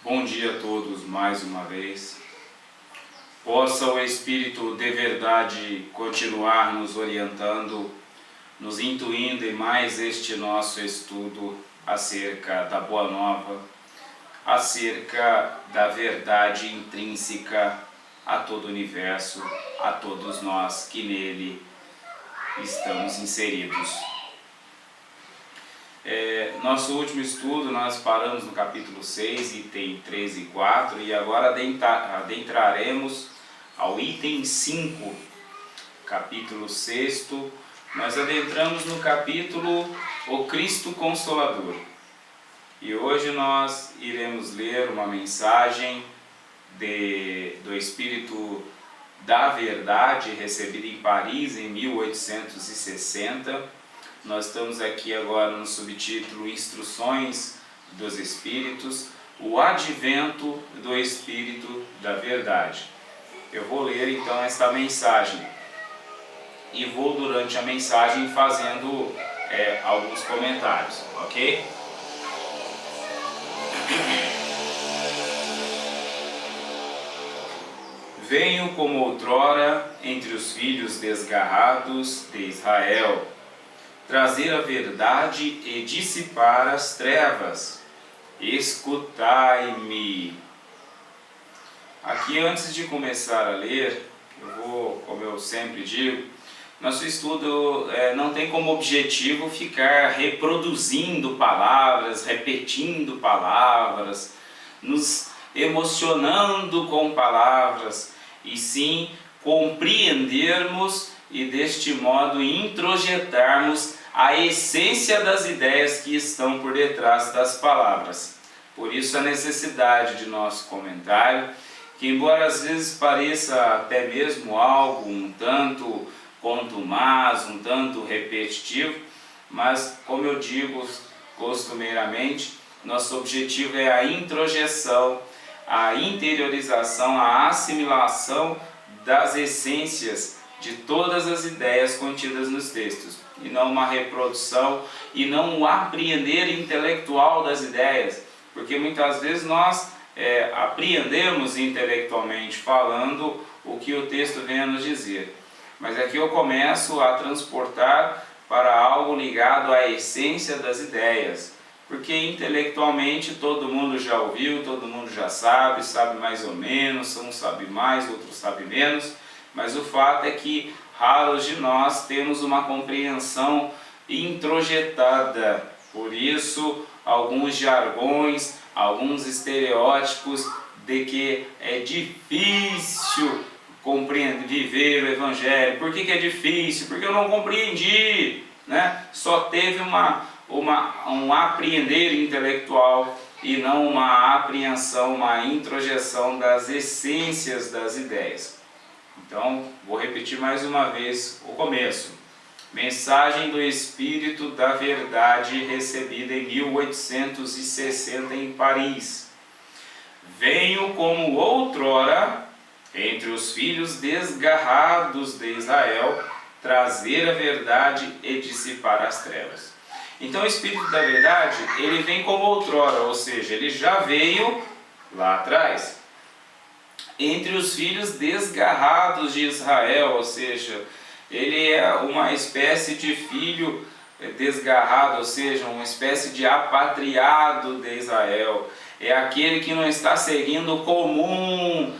Bom dia a todos mais uma vez. Possa o Espírito de verdade continuar nos orientando, nos intuindo em mais este nosso estudo acerca da Boa Nova, acerca da verdade intrínseca a todo o universo, a todos nós que nele estamos inseridos. Nosso último estudo nós paramos no capítulo 6, item 3 e 4, e agora adentraremos ao item 5, capítulo 6, nós adentramos no capítulo O Cristo Consolador. E hoje nós iremos ler uma mensagem do Espírito da Verdade, recebida em Paris em 1860. Nós estamos aqui agora no subtítulo Instruções dos Espíritos, o Advento do Espírito da Verdade. Eu vou ler então esta mensagem e vou durante a mensagem fazendo alguns comentários, ok? Venho como outrora entre os filhos desgarrados de Israel, trazer a verdade e dissipar as trevas. Escutai-me. Aqui, antes de começar a ler, eu vou, como eu sempre digo, nosso estudo não tem como objetivo ficar reproduzindo palavras, repetindo palavras, nos emocionando com palavras, e sim compreendermos e deste modo introjetarmos a essência das ideias que estão por detrás das palavras. Por isso a necessidade de nosso comentário, que embora às vezes pareça até mesmo algo um tanto contumaz, um tanto repetitivo, mas como eu digo costumeiramente, nosso objetivo é a introjeção, a interiorização, a assimilação das essências de todas as ideias contidas nos textos, e não uma reprodução, e não um apreender intelectual das ideias, porque muitas vezes nós apreendemos intelectualmente falando o que o texto vem a nos dizer, mas aqui eu começo a transportar para algo ligado à essência das ideias, porque intelectualmente todo mundo já ouviu, todo mundo já sabe mais ou menos, uns sabem mais, outros sabem menos, mas o fato é que raros de nós temos uma compreensão introjetada. Por isso, alguns jargões, alguns estereótipos de que é difícil compreender, viver o Evangelho. Por que é difícil? Porque eu não compreendi, né? Só teve um apreender intelectual e não uma apreensão, uma introjeção das essências das ideias. Então, vou repetir mais uma vez o começo. Mensagem do Espírito da Verdade recebida em 1860 em Paris. Venho como outrora entre os filhos desgarrados de Israel, trazer a verdade e dissipar as trevas. Então o Espírito da Verdade, ele vem como outrora, ou seja, ele já veio lá atrás, entre os filhos desgarrados de Israel, ou seja, ele é uma espécie de filho desgarrado, ou seja, uma espécie de apatriado de Israel. É aquele que não está seguindo o comum,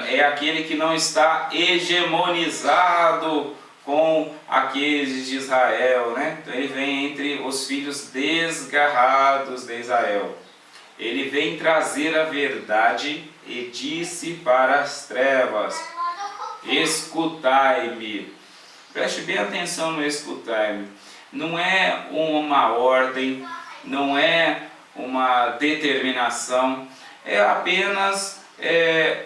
é aquele que não está hegemonizado com aqueles de Israel, né? Então ele vem entre os filhos desgarrados de Israel. Ele vem trazer a verdade e dissipar as trevas. Escutai-me. Preste bem atenção no escutai-me. Não é uma ordem, não é uma determinação, é apenas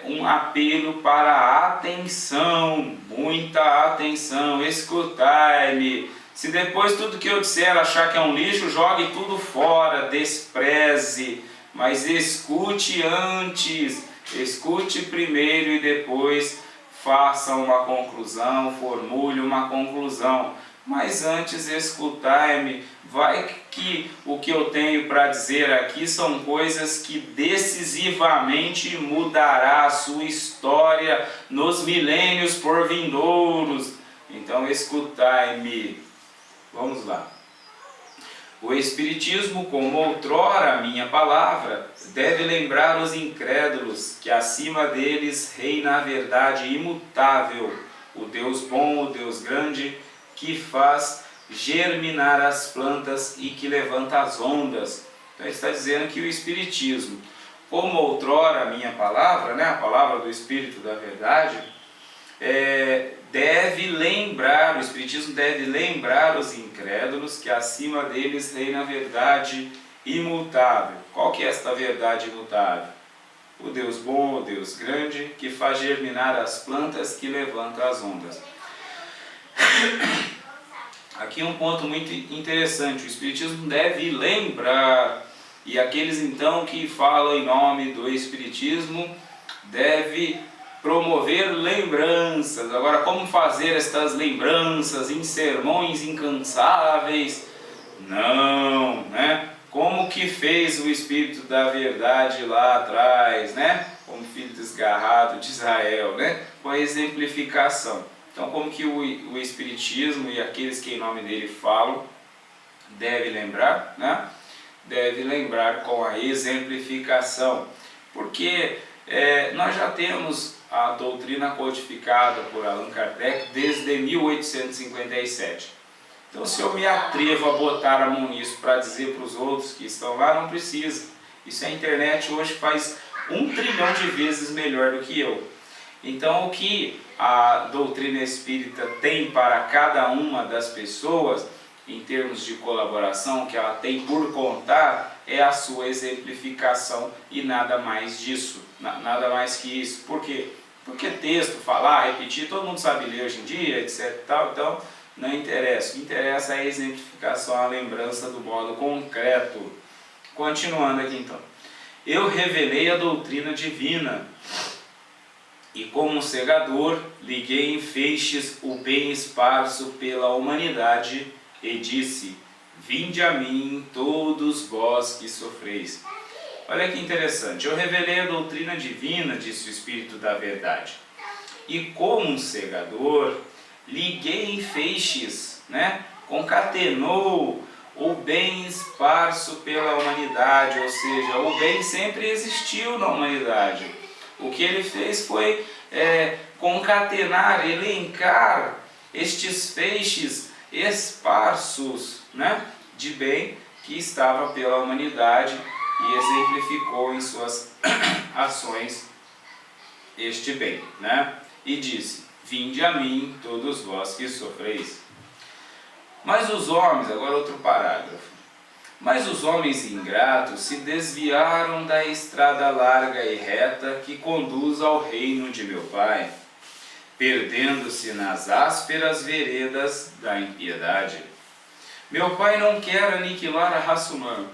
um apelo para a atenção, muita atenção. Escutai-me. Se depois tudo que eu disser achar que é um lixo, jogue tudo fora, despreze, mas escute antes, escute primeiro e depois faça uma conclusão, formule uma conclusão, mas antes escutai-me. Vai que o que eu tenho para dizer aqui são coisas que decisivamente mudará a sua história nos milênios por vindouros. Então escutai-me. Vamos lá. O Espiritismo, como outrora a minha palavra, deve lembrar os incrédulos que acima deles reina a verdade imutável, o Deus bom, o Deus grande, que faz germinar as plantas e que levanta as ondas. Então ele está dizendo que o Espiritismo, como outrora a minha palavra, né, a palavra do Espírito da verdade, deve lembrar, o Espiritismo deve lembrar os incrédulos que acima deles reina a verdade imutável. Qual que é esta verdade imutável? O Deus bom, o Deus grande, que faz germinar as plantas, que levanta as ondas. Aqui um ponto muito interessante, o Espiritismo deve lembrar, e aqueles então que falam em nome do Espiritismo deve promover lembranças. Agora, como fazer estas lembranças em sermões incansáveis? Não, né? Como que fez o Espírito da Verdade lá atrás, né? Como filho desgarrado de Israel, né? Com a exemplificação. Então, como que o Espiritismo e aqueles que em nome dele falam deve lembrar, né? Deve lembrar com a exemplificação. Porque nós já temos a doutrina codificada por Allan Kardec desde 1857. Então, se eu me atrevo a botar a mão nisso para dizer para os outros que estão lá, não precisa. Isso a internet hoje faz 1 trilhão de vezes melhor do que eu. Então, o que a doutrina espírita tem para cada uma das pessoas, em termos de colaboração, que ela tem por contar, é a sua exemplificação e nada mais disso, nada mais que isso. Por quê? Porque texto, falar, repetir, todo mundo sabe ler hoje em dia, etc. Então, não interessa. O que interessa é a exemplificação, a lembrança do modo concreto. Continuando aqui então. Eu revelei a doutrina divina e como um segador liguei em feixes o bem esparso pela humanidade e disse: vinde a mim todos vós que sofreis. Olha que interessante, eu revelei a doutrina divina, disse o Espírito da Verdade, e como um segador liguei em feixes, né? Concatenou o bem esparso pela humanidade, ou seja, o bem sempre existiu na humanidade. O que ele fez foi concatenar, elencar estes feixes esparsos, né, de bem que estava pela humanidade e exemplificou em suas ações este bem, né? E disse: vinde a mim todos vós que sofreis. Mas os homens, agora outro parágrafo. Mas os homens ingratos se desviaram da estrada larga e reta que conduz ao reino de meu Pai, perdendo-se nas ásperas veredas da impiedade. Meu Pai não quer aniquilar a raça humana.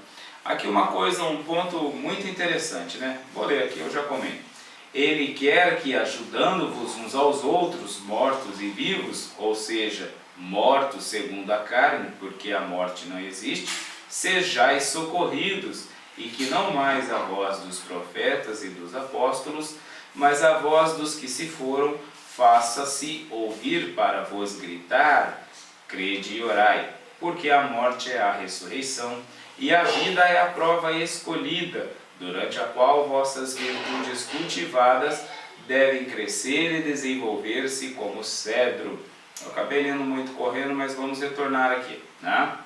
Aqui uma coisa, um ponto muito interessante, né? Vou ler aqui, eu já comento. Ele quer que, ajudando-vos uns aos outros, mortos e vivos, ou seja, mortos segundo a carne, porque a morte não existe, sejais socorridos, e que não mais a voz dos profetas e dos apóstolos, mas a voz dos que se foram, faça-se ouvir para vos gritar: crede e orai, porque a morte é a ressurreição, e a vida é a prova escolhida, durante a qual vossas virtudes cultivadas devem crescer e desenvolver-se como cedro. Eu acabei lendo muito correndo, mas vamos retornar aqui, né?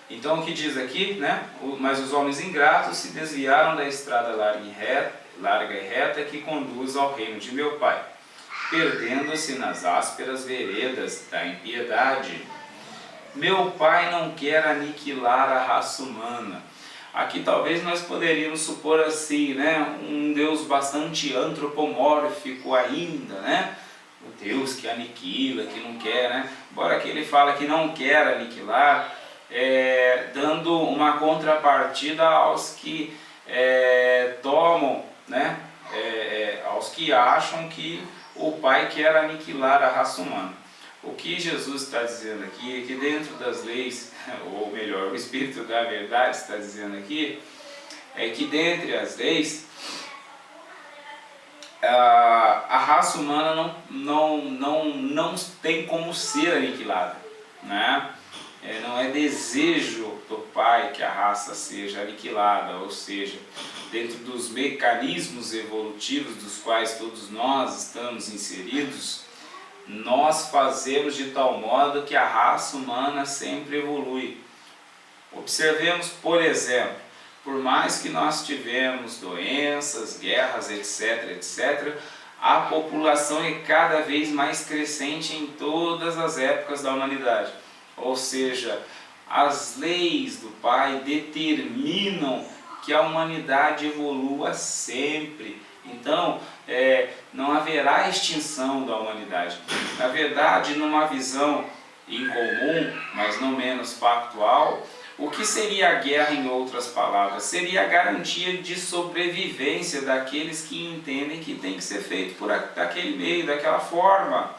Então o que diz aqui, né? Mas os homens ingratos se desviaram da estrada larga e reta que conduz ao reino de meu Pai, perdendo-se nas ásperas veredas da impiedade. Meu Pai não quer aniquilar a raça humana. Aqui talvez nós poderíamos supor assim, né? Um Deus bastante antropomórfico ainda, né? O Deus que aniquila, que não quer, né? Embora que ele fala que não quer aniquilar, dando uma contrapartida aos que tomam, né? Aos que acham que o Pai quer aniquilar a raça humana. O que Jesus está dizendo aqui é que dentro das leis, ou melhor, o Espírito da Verdade está dizendo aqui, é que dentre as leis, a raça humana não tem como ser aniquilada, né? Não é desejo do Pai que a raça seja aniquilada, ou seja, dentro dos mecanismos evolutivos dos quais todos nós estamos inseridos, nós fazemos de tal modo que a raça humana sempre evolui. Observemos, por exemplo, por mais que nós tivemos doenças, guerras, etc., a população é cada vez mais crescente em todas as épocas da humanidade. Ou seja, as leis do Pai determinam que a humanidade evolua sempre. Então, não haverá extinção da humanidade. Na verdade, numa visão incomum, mas não menos factual, o que seria a guerra, em outras palavras? Seria a garantia de sobrevivência daqueles que entendem que tem que ser feito por daquele meio, daquela forma.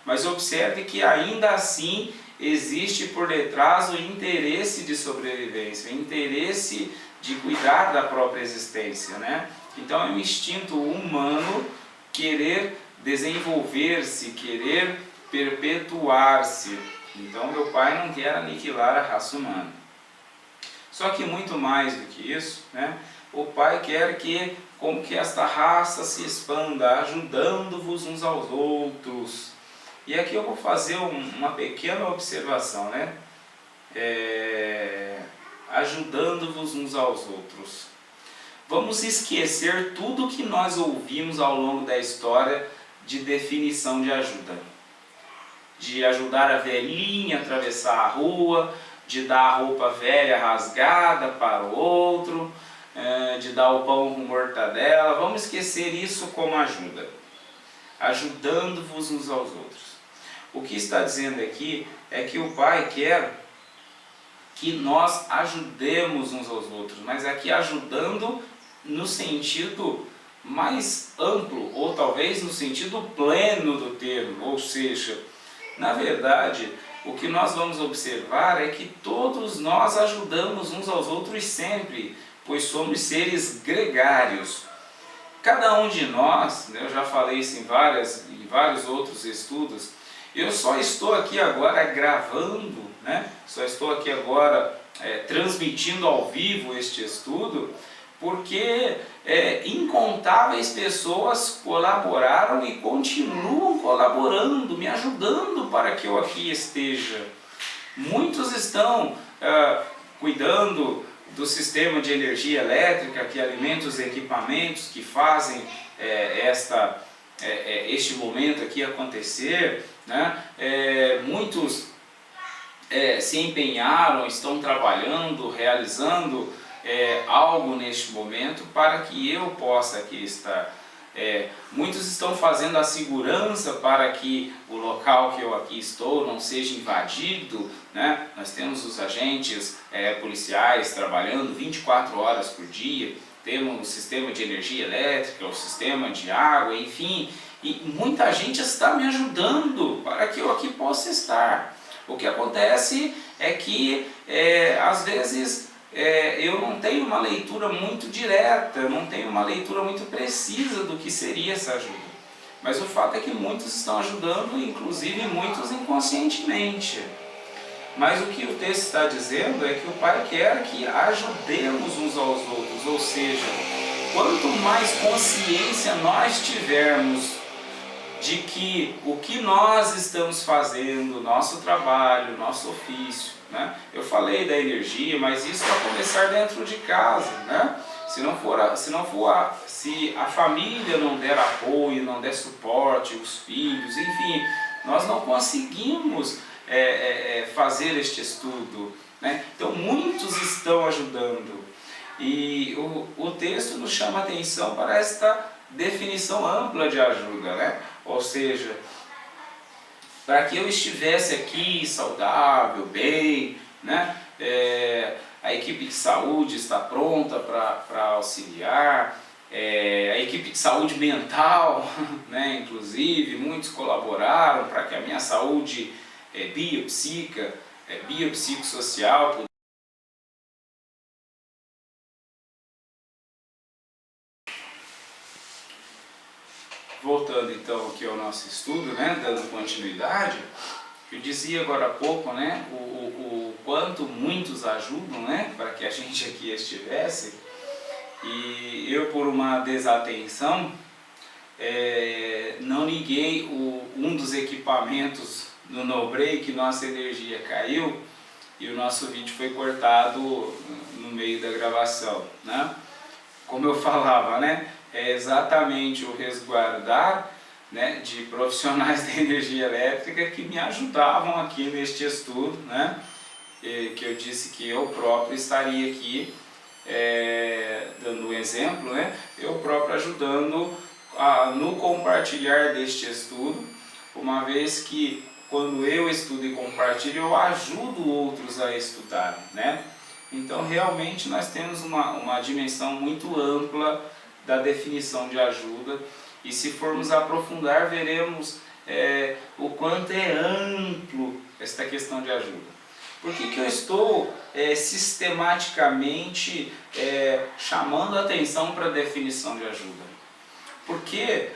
Mas observe que ainda assim existe por detrás o interesse de sobrevivência, o interesse de cuidar da própria existência, né? Então é um instinto humano querer desenvolver-se, querer perpetuar-se. Então meu Pai não quer aniquilar a raça humana. Só que muito mais do que isso, né? O Pai quer que esta raça se expanda, ajudando-vos uns aos outros. E aqui eu vou fazer uma pequena observação, né? Ajudando-vos uns aos outros. Vamos esquecer tudo que nós ouvimos ao longo da história de definição de ajuda. De ajudar a velhinha a atravessar a rua, de dar a roupa velha rasgada para o outro, de dar o pão com mortadela. Vamos esquecer isso como ajuda. Ajudando-vos uns aos outros. O que está dizendo aqui é que o Pai quer que nós ajudemos uns aos outros, mas aqui ajudando no sentido mais amplo, ou talvez no sentido pleno do termo, ou seja, na verdade, o que nós vamos observar é que todos nós ajudamos uns aos outros sempre, pois somos seres gregários. Cada um de nós, né, eu já falei isso em vários outros estudos, eu só estou aqui agora gravando, né, só estou aqui agora transmitindo ao vivo este estudo, porque incontáveis pessoas colaboraram e continuam colaborando, me ajudando para que eu aqui esteja. Muitos estão cuidando do sistema de energia elétrica que alimenta os equipamentos que fazem este momento aqui acontecer, né? Muitos se empenharam, estão trabalhando, realizando algo neste momento para que eu possa aqui estar. Muitos estão fazendo a segurança para que o local que eu aqui estou não seja invadido, né? Nós temos os agentes policiais trabalhando 24 horas por dia, temos o sistema de energia elétrica, o sistema de água, enfim, e muita gente está me ajudando para que eu aqui possa estar. O que acontece é que às vezes eu não tenho uma leitura muito direta, eu não tenho uma leitura muito precisa do que seria essa ajuda. Mas o fato é que muitos estão ajudando, inclusive muitos inconscientemente. Mas o que o texto está dizendo é que o Pai quer que ajudemos uns aos outros, ou seja, quanto mais consciência nós tivermos de que o que nós estamos fazendo, nosso trabalho, nosso ofício, né? Eu falei da energia, mas isso vai começar dentro de casa, né? Se a família não der apoio, não der suporte, os filhos, enfim, nós não conseguimos fazer este estudo, né? Então muitos estão ajudando e o texto nos chama a atenção para esta definição ampla de ajuda, né? Ou seja, para que eu estivesse aqui saudável, bem, né? A equipe de saúde está pronta para auxiliar, a equipe de saúde mental, né, inclusive, muitos colaboraram para que a minha saúde biopsicossocial. Voltando então aqui ao nosso estudo, né, dando continuidade, eu dizia agora há pouco, né, o quanto muitos ajudam, né, para que a gente aqui estivesse, e eu, por uma desatenção, não liguei um dos equipamentos no no-break, nossa energia caiu e o nosso vídeo foi cortado no meio da gravação, né? Como eu falava, né, é exatamente o resguardar, né, de profissionais da energia elétrica que me ajudavam aqui neste estudo, né, que eu disse que eu próprio estaria aqui dando um exemplo, né, eu próprio ajudando no compartilhar deste estudo, uma vez que quando eu estudo e compartilho, eu ajudo outros a estudarem, né? Então realmente nós temos uma dimensão muito ampla da definição de ajuda, e se formos aprofundar veremos o quanto é amplo esta questão de ajuda. Por que eu estou sistematicamente chamando a atenção para a definição de ajuda? Porque,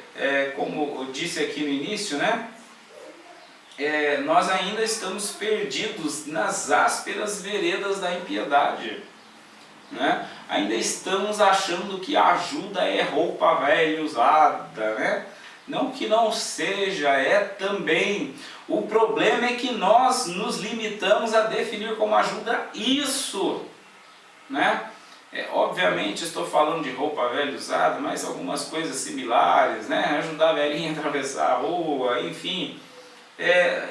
como eu disse aqui no início, né, nós ainda estamos perdidos nas ásperas veredas da impiedade, né? Ainda estamos achando que a ajuda é roupa velha usada, né? Não que não seja, é também. O problema é que nós nos limitamos a definir como ajuda isso, né? Obviamente estou falando de roupa velha usada, mas algumas coisas similares, né? Ajudar a velhinha a atravessar a rua, enfim,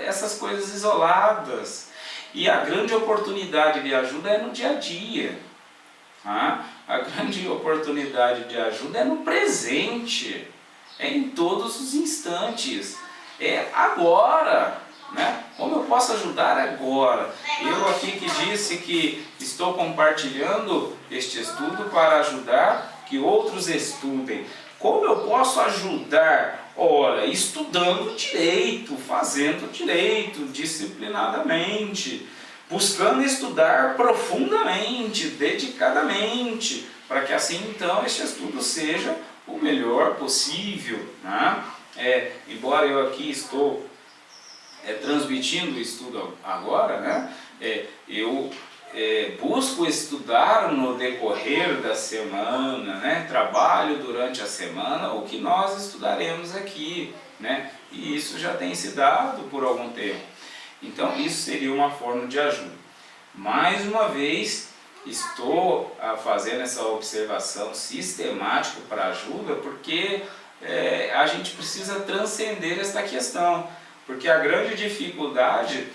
essas coisas isoladas. E a grande oportunidade de ajuda é no dia a dia. A grande oportunidade de ajuda é no presente, é em todos os instantes, é agora, né? Como eu posso ajudar agora? Eu aqui que disse que estou compartilhando este estudo para ajudar que outros estudem. Como eu posso ajudar? Olha, estudando direito, fazendo direito, disciplinadamente, buscando estudar profundamente, dedicadamente, para que assim então este estudo seja o melhor possível, né? Embora eu aqui estou transmitindo o estudo agora, né? Eu busco estudar no decorrer da semana, né? Trabalho durante a semana o que nós estudaremos aqui, né? E isso já tem se dado por algum tempo. Então isso seria uma forma de ajuda. Mais uma vez, estou fazendo essa observação sistemática para ajuda, porque a gente precisa transcender esta questão, porque a grande dificuldade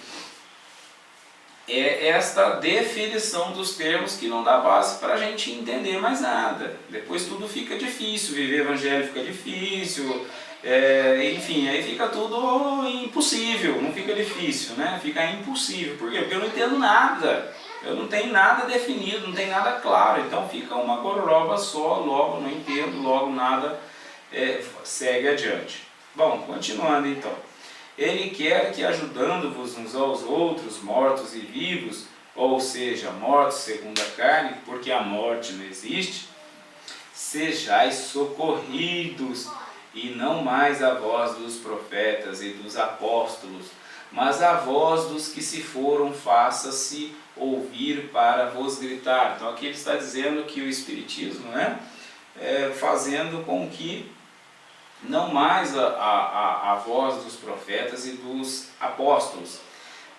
é esta definição dos termos que não dá base para a gente entender mais nada. Depois tudo fica difícil, viver evangelho fica difícil, enfim, aí fica tudo impossível, não fica difícil, né? Fica impossível. Por quê? Porque eu não entendo nada, eu não tenho nada definido, não tem nada claro, então fica uma gororoba só, logo não entendo, logo nada segue adiante. Bom, continuando então. Ele quer que, ajudando-vos uns aos outros, mortos e vivos, ou seja, mortos segundo a carne, porque a morte não existe, sejais socorridos, e não mais a voz dos profetas e dos apóstolos, mas a voz dos que se foram, faça-se ouvir para vos gritar. Então aqui ele está dizendo que o Espiritismo, né, fazendo com que não mais a voz dos profetas e dos apóstolos,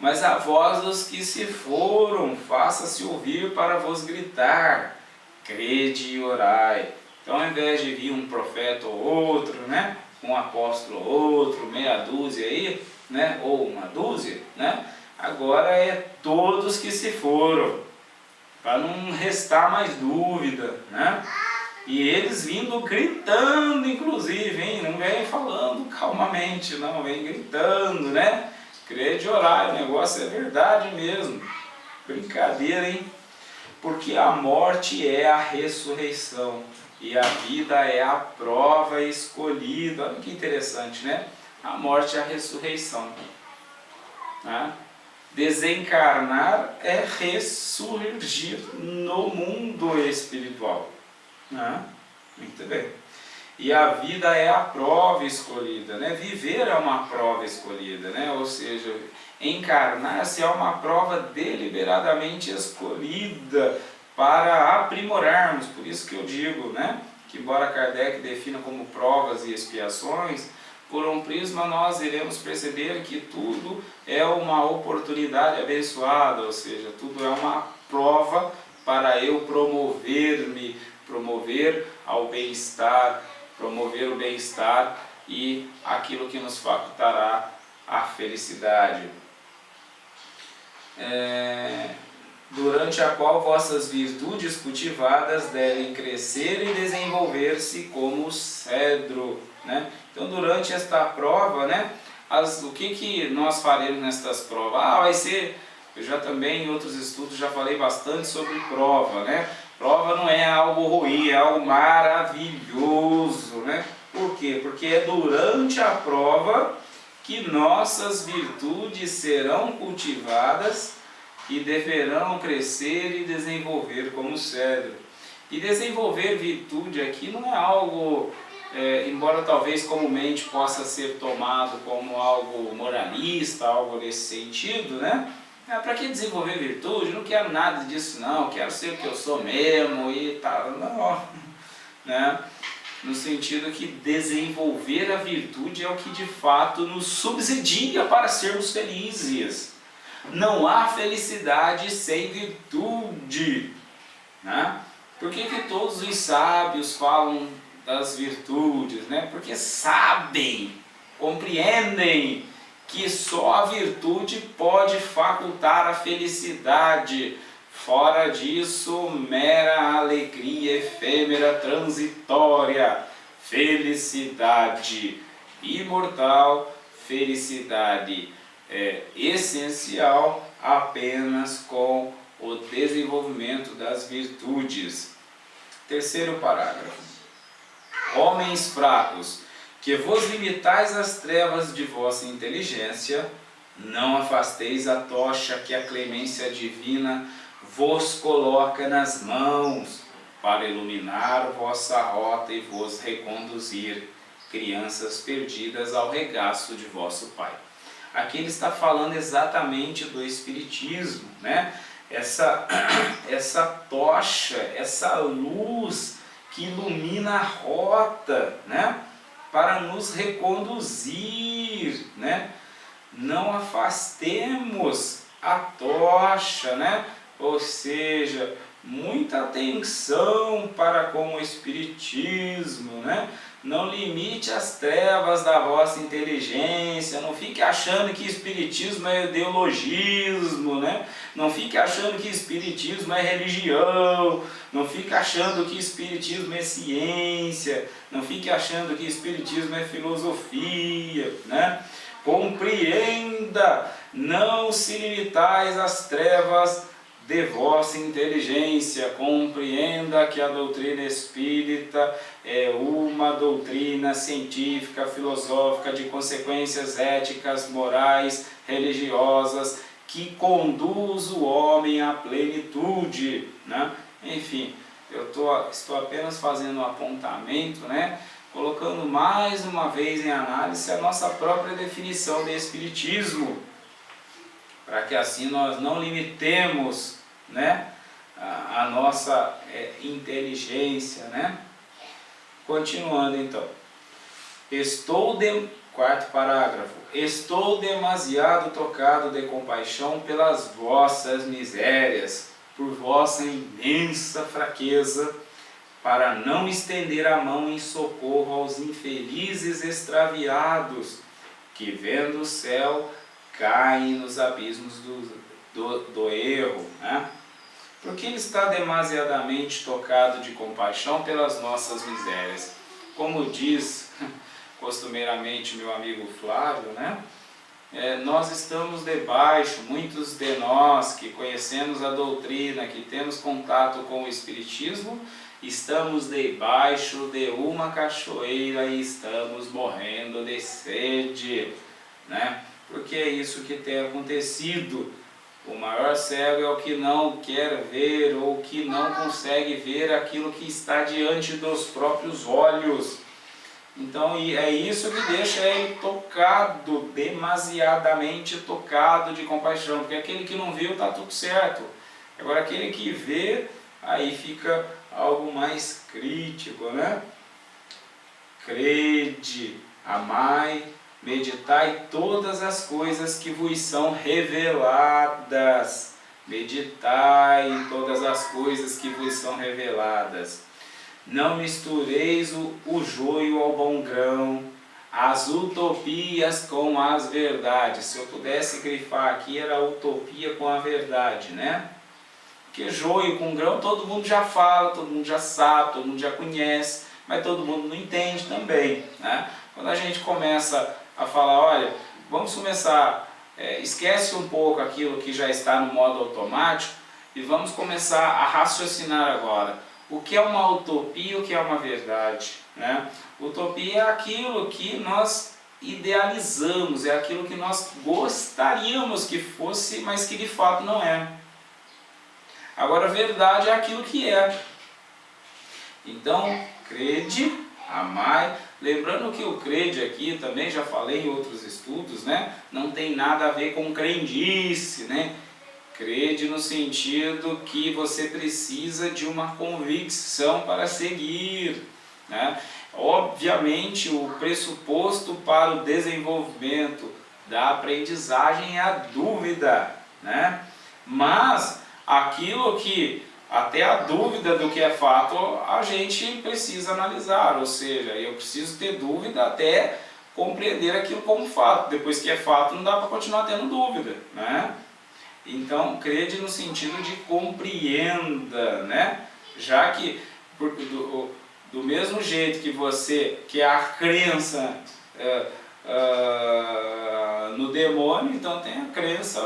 mas a voz dos que se foram, faça-se ouvir para vos gritar, crede e orai. Então, ao invés de vir um profeta ou outro, né, um apóstolo ou outro, meia dúzia aí, né, ou uma dúzia, né, agora é todos que se foram, para não restar mais dúvida, né? E eles vindo gritando, inclusive, hein? Não vem falando calmamente, não, vem gritando, né? Crede e orar, o negócio é verdade mesmo. Brincadeira, hein? Porque a morte é a ressurreição. e a vida é a prova escolhida. Olha que interessante, né? A morte e a ressurreição. Né? Desencarnar é ressurgir no mundo espiritual. Né? Muito bem. E a vida é a prova escolhida, né? Viver é uma prova escolhida, né? Ou seja, encarnar-se é uma prova deliberadamente escolhida para aprimorarmos. Por isso que eu digo, né? Que embora Kardec defina como provas e expiações, por um prisma nós iremos perceber que tudo é uma oportunidade abençoada, ou seja, tudo é uma prova para eu promover-me, promover ao bem-estar, promover o bem-estar e aquilo que nos facultará a felicidade. Durante a qual vossas virtudes cultivadas devem crescer e desenvolver-se como cedro. Né? Então, durante esta prova, né, o que nós faremos nestas provas? Vai ser, eu já também em outros estudos já falei bastante sobre prova, né? Prova não é algo ruim, é algo maravilhoso, né? Por quê? Porque é durante a prova que nossas virtudes serão cultivadas e deverão crescer e desenvolver como cedro. E desenvolver virtude aqui não é algo, embora talvez comumente possa ser tomado como algo moralista, algo nesse sentido, né? Para que desenvolver virtude? Não quero nada disso não, quero ser o que eu sou mesmo e tal, não, né? No sentido que desenvolver a virtude é o que de fato nos subsidia para sermos felizes. Não há felicidade sem virtude, né? Por que todos os sábios falam das virtudes, né? Porque sabem, compreendem que só a virtude pode facultar a felicidade. Fora disso, mera alegria efêmera, transitória, felicidade imortal, felicidade essencial apenas com o desenvolvimento das virtudes. Terceiro parágrafo. Homens fracos, que vos limitais às trevas de vossa inteligência, não afasteis a tocha que a clemência divina vos coloca nas mãos, para iluminar vossa rota e vos reconduzir, crianças perdidas ao regaço de vosso Pai. Aqui ele está falando exatamente do Espiritismo, né? Essa tocha, essa luz que ilumina a rota, né? Para nos reconduzir, né? Não afastemos a tocha, né? Ou seja, muita atenção para com o Espiritismo, né? Não limite as trevas da vossa inteligência, não fique achando que Espiritismo é ideologismo, né? Não fique achando que Espiritismo é religião, não fique achando que Espiritismo é ciência, não fique achando que Espiritismo é filosofia, né? Compreenda, não se limitais às trevas de vossa inteligência, compreenda que a doutrina espírita é uma doutrina científica, filosófica, de consequências éticas, morais, religiosas, que conduz o homem à plenitude, né? Enfim, eu estou apenas fazendo um apontamento, né? Colocando mais uma vez em análise a nossa própria definição de espiritismo, para que assim nós não limitemos, né, a nossa inteligência, né? Continuando então. Quarto parágrafo. Estou demasiado tocado de compaixão pelas vossas misérias, por vossa imensa fraqueza, para não estender a mão em socorro aos infelizes extraviados, que vendo o céu caem nos abismos do erro, né? Porque ele está demasiadamente tocado de compaixão pelas nossas misérias. Como diz costumeiramente meu amigo Flávio, né? Nós estamos debaixo, muitos de nós que conhecemos a doutrina, que temos contato com o Espiritismo, estamos debaixo de uma cachoeira e estamos morrendo de sede, né? Porque é isso que tem acontecido. O maior cego é o que não quer ver ou que não consegue ver aquilo que está diante dos próprios olhos. Então é isso que deixa ele tocado, demasiadamente tocado de compaixão, porque aquele que não viu está tudo certo. Agora aquele que vê, aí fica algo mais crítico, né? Crede, amai, meditai todas as coisas que vos são reveladas. Meditai em todas as coisas que vos são reveladas. Não mistureis o joio ao bom grão, as utopias com as verdades. Se eu pudesse grifar aqui, era a utopia com a verdade, né? Porque joio com grão todo mundo já fala, todo mundo já sabe, todo mundo já conhece, mas todo mundo não entende também, né? Quando a gente começa a falar, olha, vamos começar, esquece um pouco aquilo que já está no modo automático e vamos começar a raciocinar agora. O que é uma utopia e o que é uma verdade, né? Utopia é aquilo que nós idealizamos, é aquilo que nós gostaríamos que fosse, mas que de fato não é. Agora, verdade é aquilo que é. Então, crede, amai. Lembrando que o crede aqui, também já falei em outros estudos, né? Não tem nada a ver com crendice, né? Crede no sentido que você precisa de uma convicção para seguir, né? Obviamente, o pressuposto para o desenvolvimento da aprendizagem é a dúvida, né? Mas aquilo que, até a dúvida do que é fato, a gente precisa analisar, ou seja, eu preciso ter dúvida até compreender aquilo como fato. Depois que é fato, não dá para continuar tendo dúvida, né? Então, crede no sentido de compreenda, né? Já que, do mesmo jeito que você, que a crença no demônio, então tem a crença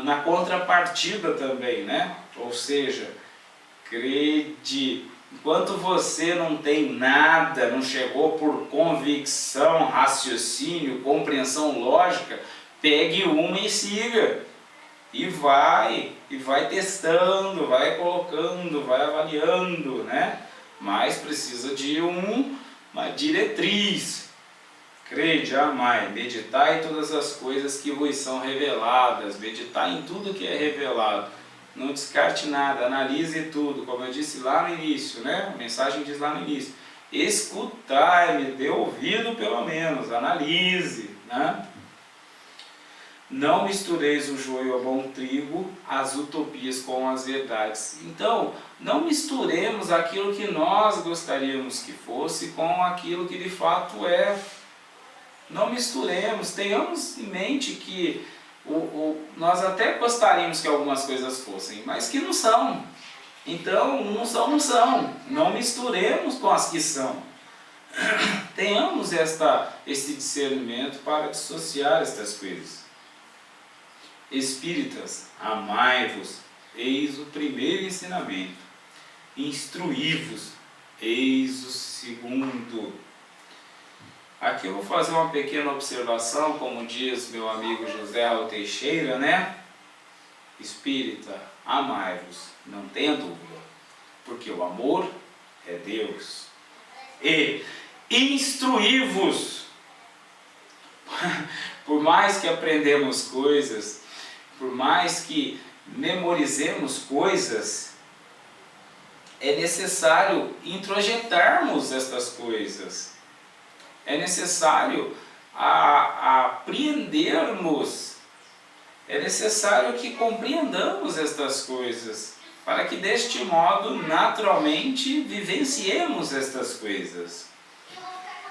na contrapartida também, né? Ou seja, crede. Enquanto você não tem nada, não chegou por convicção, raciocínio, compreensão lógica, pegue uma e siga. E vai testando, vai colocando, vai avaliando, né? Mas precisa de uma diretriz. Crede, amai, meditai em todas as coisas que vos são reveladas. Meditai em tudo que é revelado. Não descarte nada, analise tudo, como eu disse lá no início, né? A mensagem diz lá no início. Escutai-me, dê ouvido pelo menos, analise, né? Não mistureis o joio ao bom trigo, as utopias com as verdades. Então, não misturemos aquilo que nós gostaríamos que fosse com aquilo que de fato é. Não misturemos, tenhamos em mente que nós até gostaríamos que algumas coisas fossem, mas que não são. Então, não são. Não misturemos com as que são. Tenhamos este discernimento para dissociar estas coisas. Espíritas, amai-vos, eis o primeiro ensinamento. Instruí-vos, eis o segundo. Aqui eu vou fazer uma pequena observação, como diz meu amigo José Raul Teixeira, né? Espírita, amai-vos, não tenha dúvida, porque o amor é Deus. E instruí-vos. Por mais que aprendemos coisas, por mais que memorizemos coisas, é necessário introjetarmos estas coisas. É necessário apreendermos, é necessário que compreendamos estas coisas, para que deste modo, naturalmente, vivenciemos estas coisas.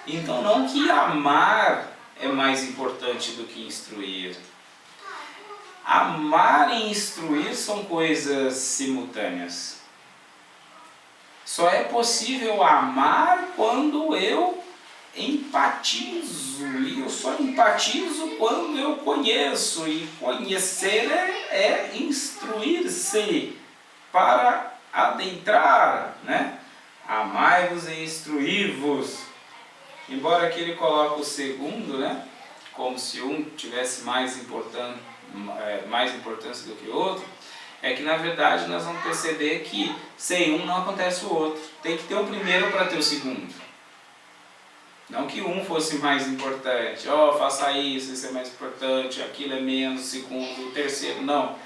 Então, não que amar é mais importante do que instruir. Amar e instruir são coisas simultâneas. Só é possível amar quando eu empatizo, e eu só empatizo quando eu conheço, e conhecer é instruir-se para adentrar, né? Amai-vos e instruí-vos. Embora aqui ele coloque o segundo, né? Como se um tivesse mais importância do que o outro, é que na verdade nós vamos perceber que sem um não acontece o outro. Tem que ter o primeiro para ter o segundo. Não que um fosse mais importante, faça isso é mais importante, aquilo é menos, o segundo, o terceiro, não.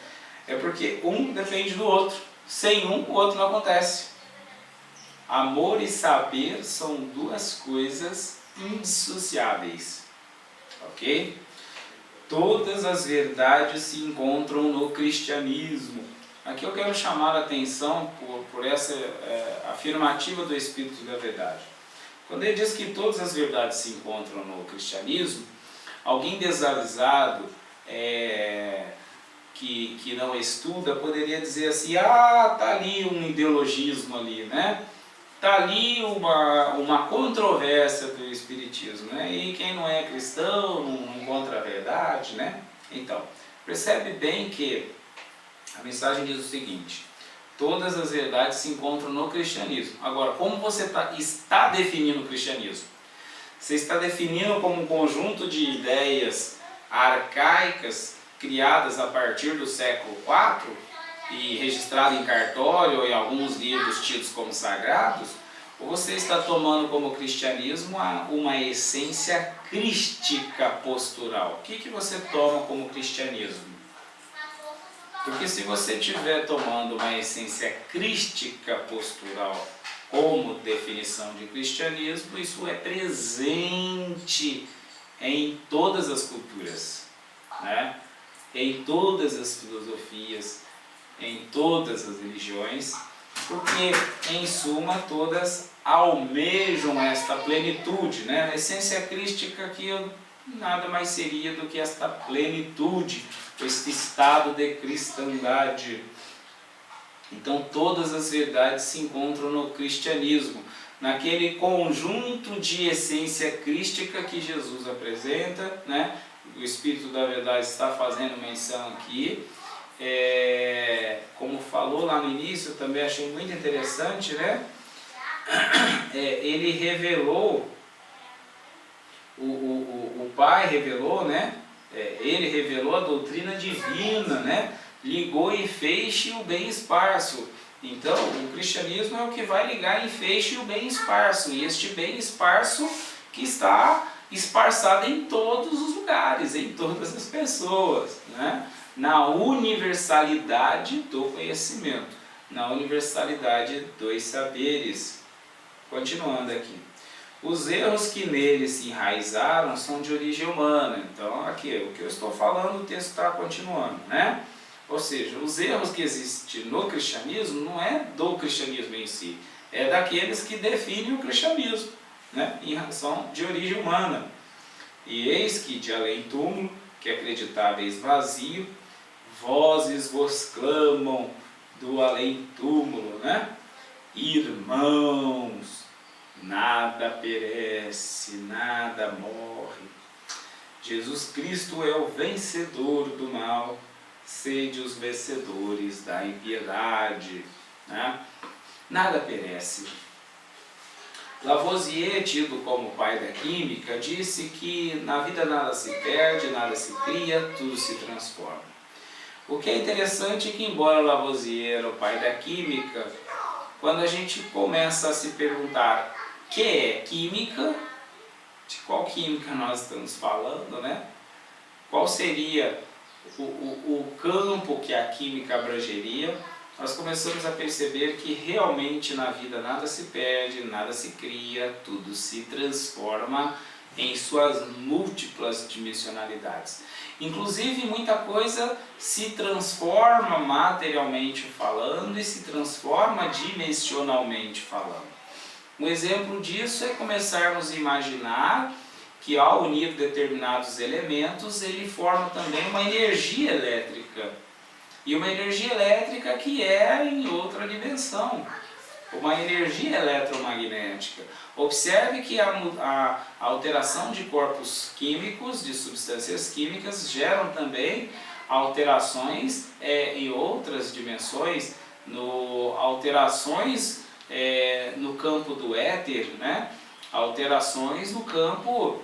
É porque um depende do outro. Sem um, o outro não acontece. Amor e saber são duas coisas indissociáveis. Ok? Todas as verdades se encontram no cristianismo. Aqui eu quero chamar a atenção por essa afirmativa do Espírito da Verdade. Quando ele diz que todas as verdades se encontram no cristianismo, alguém desavisado, que não estuda, poderia dizer assim, tá ali um ideologismo ali, né? Tá ali uma controvérsia do Espiritismo, né? E quem não é cristão não encontra a verdade, né? Então, percebe bem que a mensagem diz o seguinte: todas as verdades se encontram no cristianismo. Agora, como você está definindo o cristianismo? Você está definindo como um conjunto de ideias arcaicas criadas a partir do século IV e registrado em cartório ou em alguns livros tidos como sagrados? Ou você está tomando como cristianismo uma essência crística postural? O que você toma como cristianismo? Porque se você estiver tomando uma essência crística postural como definição de cristianismo, isso é presente em todas as culturas, né? Em todas as filosofias, em todas as religiões, porque em suma todas almejam esta plenitude, né? A essência crística aqui nada mais seria do que esta plenitude, este estado de cristandade. Então todas as verdades se encontram no cristianismo, naquele conjunto de essência crística que Jesus apresenta, né? O Espírito da Verdade está fazendo menção aqui. Como falou lá no início, eu também achei muito interessante, né? Ele revelou, o Pai revelou, né? Ele revelou a doutrina divina, né? Ligou em feixe o bem esparso. Então, o cristianismo é o que vai ligar em feixe o bem esparso. E este bem esparso que está esparçado em todos os lugares, em todas as pessoas, né? Na universalidade do conhecimento, na universalidade dos saberes. Continuando aqui. Os erros que nele se enraizaram são de origem humana. Então, aqui, o que eu estou falando, o texto está continuando, né? Ou seja, os erros que existem no cristianismo não é do cristianismo em si, é daqueles que definem o cristianismo, né? São de origem humana. E eis que de além túmulo, que acreditáveis vazio, vozes vos clamam do além túmulo, né? Irmãos, nada perece, nada morre. Jesus Cristo é o vencedor do mal, sede os vencedores da impiedade, né? Nada perece. Lavoisier, tido como pai da química, disse que na vida nada se perde, nada se cria, tudo se transforma. O que é interessante é que, embora Lavoisier era o pai da química, quando a gente começa a se perguntar o que é química, de qual química nós estamos falando, né? Qual seria o campo que a química abrangeria, nós começamos a perceber que realmente na vida nada se perde, nada se cria, tudo se transforma em suas múltiplas dimensionalidades. Inclusive muita coisa se transforma materialmente falando e se transforma dimensionalmente falando. Um exemplo disso é começarmos a imaginar que ao unir determinados elementos ele forma também uma energia elétrica. E uma energia elétrica que é em outra dimensão, uma energia eletromagnética. Observe que a alteração de corpos químicos, de substâncias químicas, geram também alterações em outras dimensões, alterações no campo do éter, né? Alterações no campo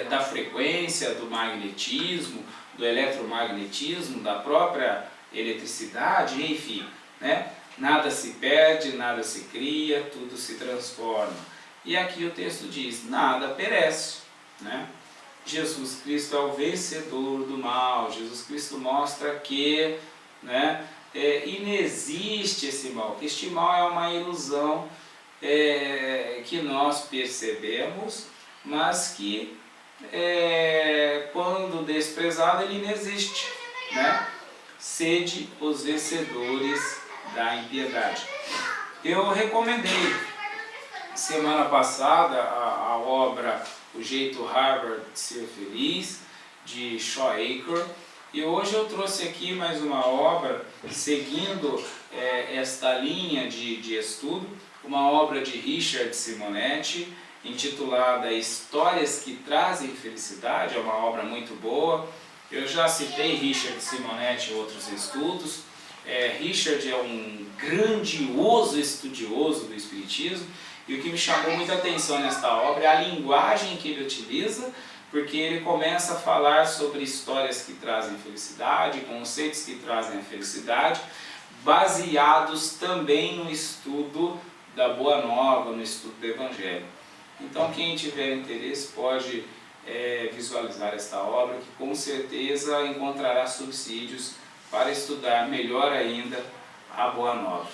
da frequência, do magnetismo, do eletromagnetismo, da própria eletricidade, enfim, né? Nada se perde, nada se cria, tudo se transforma. E aqui o texto diz, nada perece, né? Jesus Cristo é o vencedor do mal. Jesus Cristo mostra que, né, inexiste esse mal, que este mal é uma ilusão que nós percebemos, mas que quando desprezado ele inexiste, né? Sede os vencedores da impiedade. Eu recomendei semana passada a obra O Jeito Harvard de Ser Feliz, de Shaw Achor, e hoje eu trouxe aqui mais uma obra seguindo esta linha de estudo, uma obra de Richard Simonetti, intitulada Histórias que Trazem Felicidade. É uma obra muito boa. Eu já citei Richard Simonetti em outros estudos. Richard é um grandioso estudioso do Espiritismo, e o que me chamou muita atenção nesta obra é a linguagem que ele utiliza, porque ele começa a falar sobre histórias que trazem felicidade, conceitos que trazem a felicidade, baseados também no estudo da Boa Nova, no estudo do Evangelho. Então quem tiver interesse pode visualizar esta obra, que com certeza encontrará subsídios para estudar melhor ainda a Boa Nova.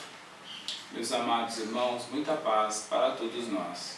Meus amados irmãos, muita paz para todos nós.